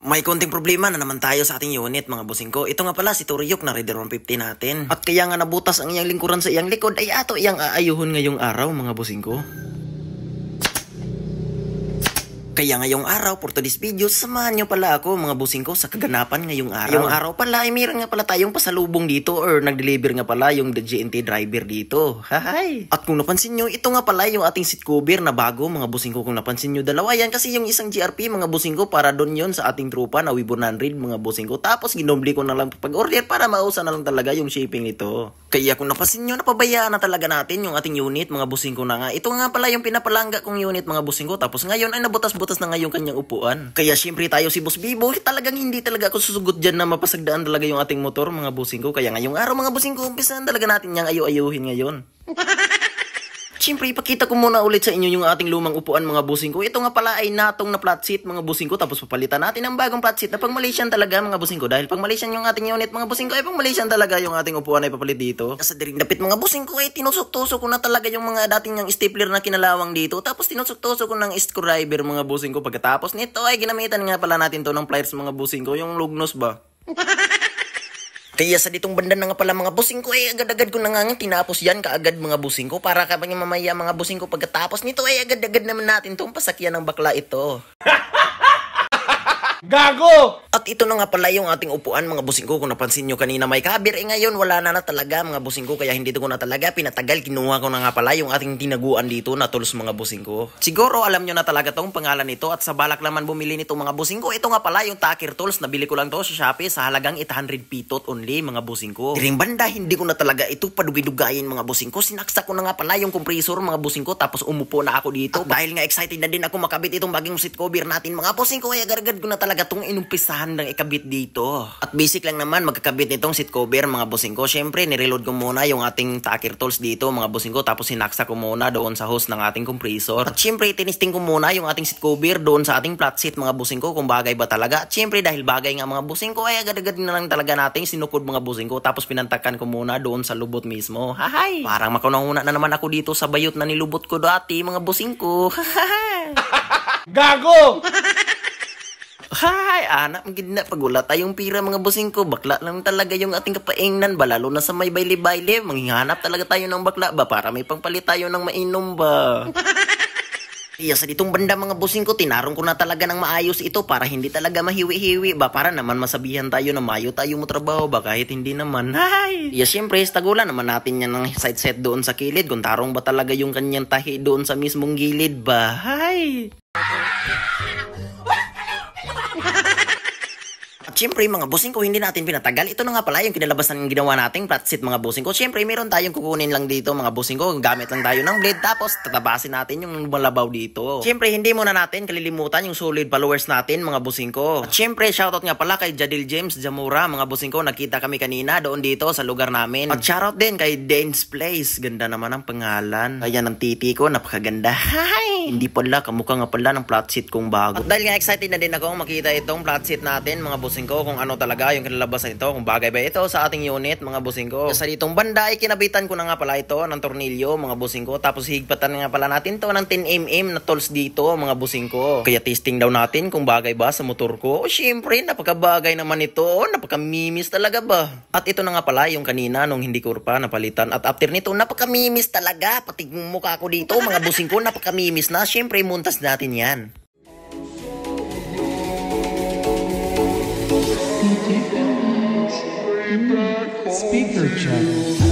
May konting problema na naman tayo sa ating unit mga busing ko. Ito nga pala si Turyok na Raider 150 natin. At kaya nga nabutas ang iyang lingkuran sa iyang likod ay ato iyang aayuhon ngayong araw mga busing ko. Kaya ngayong araw, for today's video, samahan nyo pala ako mga busing ko sa kaganapan ngayong araw. Ngayong araw pala ay mayroon nga pala tayong pasalubong dito or nag-deliver nga pala yung the GNT driver dito. Hahay! At kung napansin nyo, ito nga pala yung ating seat cover na bago mga busing ko. Kung napansin nyo, dalawa yan kasi yung isang GRP mga busing ko para doon yon sa ating trupa na W100 mga busing ko. Tapos ginomble ko na lang pag-order para mausa na lang talaga yung shipping nito. Kaya kung napansin nyo, napabayaan na talaga natin yung ating unit mga busing ko na nga. Ito nga pala yung pinapalangga kong unit mga busing ko. Tapos ngayon ay nabutas-butas na nga yung kanyang upuan. Kaya syempre tayo si Boss Bibo, talagang hindi talaga ako susugot dyan na mapasagdaan talaga yung ating motor mga busing ko. Kaya ngayong araw mga busing ko, umpisahan talaga natin niyang ayu-ayuhin ngayon. Siyempre, ipakita ko muna ulit sa inyo yung ating lumang upuan mga busing ko. Ito nga pala ay natong na flat seat mga busing ko. Tapos papalitan natin ang bagong flat seat na pang Malaysian talaga mga busing ko. Dahil pang Malaysian yung ating unit mga busing ko ay pang Malaysian talaga yung ating upuan ay papalit dito. Sa diring dapit mga busing ko ay tinusok-tusok ko na talaga yung mga dating yung stapler na kinalawang dito. Tapos tinusok-tusok ko ng screwdriver mga busing ko. Pagkatapos nito ay ginamitan nga pala natin to ng pliers mga busing ko. Yung lugnos ba? Kaya sa ditong banda na nga pala mga busing ko ay agad-agad ko na nga tinapos yan kaagad mga busing ko para kapag mamaya mga busing ko pagkatapos nito ay agad-agad naman natin itong pasakyan ng bakla ito. Gago! At ito na nga pala yung ating upuan mga busing ko. Kung napansin nyo kanina may kabir, ngayon wala na talaga mga busing ko. Kaya hindi ko na talaga pinatagal. Kinuha ko na nga pala yung ating tinaguan dito na tools mga busing ko. Siguro alam nyo na talaga tong pangalan nito. At sa balak naman bumili nito mga busing ko, ito nga pala yung Takir Tools. Nabili ko lang to sa Shopee sa halagang 800 pitot only mga busing ko. Diring banda, hindi ko na talaga ito padugi-dugayin mga busing ko. Sinaksak ko na nga pala yung compressor mga busing ko. Tapos umupo na ako dito. At dahil nga excited na din ako makabit itong bagong seat cover natin mga busing ko, ay agad-agad ko na talaga itong inumpisahan ng ikabit dito. At basic lang naman magkakabit nitong seat cover mga busing ko. Syempre nireload ko muna yung ating Takir Tools dito mga busing ko. Tapos sinaksak ko muna doon sa hose ng ating compressor. At syempre tinisting ko muna yung ating seat cover doon sa ating flat seat mga busing ko kung bagay ba talaga. At syempre dahil bagay nga mga busing ko ay agad-agad na lang talaga natin sinukod mga busing ko. Tapos pinantakan ko muna doon sa lubot mismo. Hahay! Parang makunahuna na naman ako dito sa bayot na nilubot ko dati mga busing ko. Gago! Hay, anak, maganda pagula tayong pira mga busing ko. Bakla lang talaga yung ating kapaingnan ba? Lalo na sa may baile-baile. Manghihanap talaga tayo ng bakla ba? Para may pangpalit tayo ng mainom ba? Iya, sa ditong banda mga busing ko, tinarong ko na talaga ng maayos ito para hindi talaga mahiwi-hiwi ba? Para naman masabihan tayo na mayo tayo mo trabaho ba? Kahit hindi naman. Hay! Iya, syempre, tagulan naman natin yan ng side set doon sa kilid. Kung tarong ba talaga yung kanyang tahi doon sa mismong gilid ba? Hay! Siyempre mga busing ko, hindi natin pinatagal. Ito na nga pala yung kinalabasan ng ginawa nating flat seat mga busing ko. Siyempre meron tayong kukunin lang dito mga busing ko. Gamit lang tayo ng blade tapos tatabasin natin yung malabaw dito. Siyempre hindi muna natin kalilimutan yung solid followers natin mga busing ko. At siyempre shoutout nga pala kay Jadil James Jamura mga busing ko. Nakita kami kanina doon dito sa lugar namin. At shoutout din kay Dane's Place. Ganda naman ang pangalan. Kaya ng titi ko, napakaganda. Hi! Hindi pala, kamukha nga pala ng flat seat kong bago. At dahil nga excited na din ako makita itong flat seat natin mga busing ko kung ano talaga yung kinalabasan ito, kung bagay ba ito sa ating unit mga busing ko. Sa ditong banda ay kinabitan ko na nga pala ito ng tornilyo mga busing ko. Tapos higpatan nga pala natin to ng 10mm na tools dito mga busing ko. Kaya testing daw natin kung bagay ba sa motor ko. O syempre napakabagay naman ito. Napakamimis talaga ba? At ito na nga pala yung kanina nung hindi ko pa napalitan. At after nito napakamimis talaga. Pati yung mukha ko dito mga busing ko napakamimis na. Syempre muntas natin yan. Speaker check.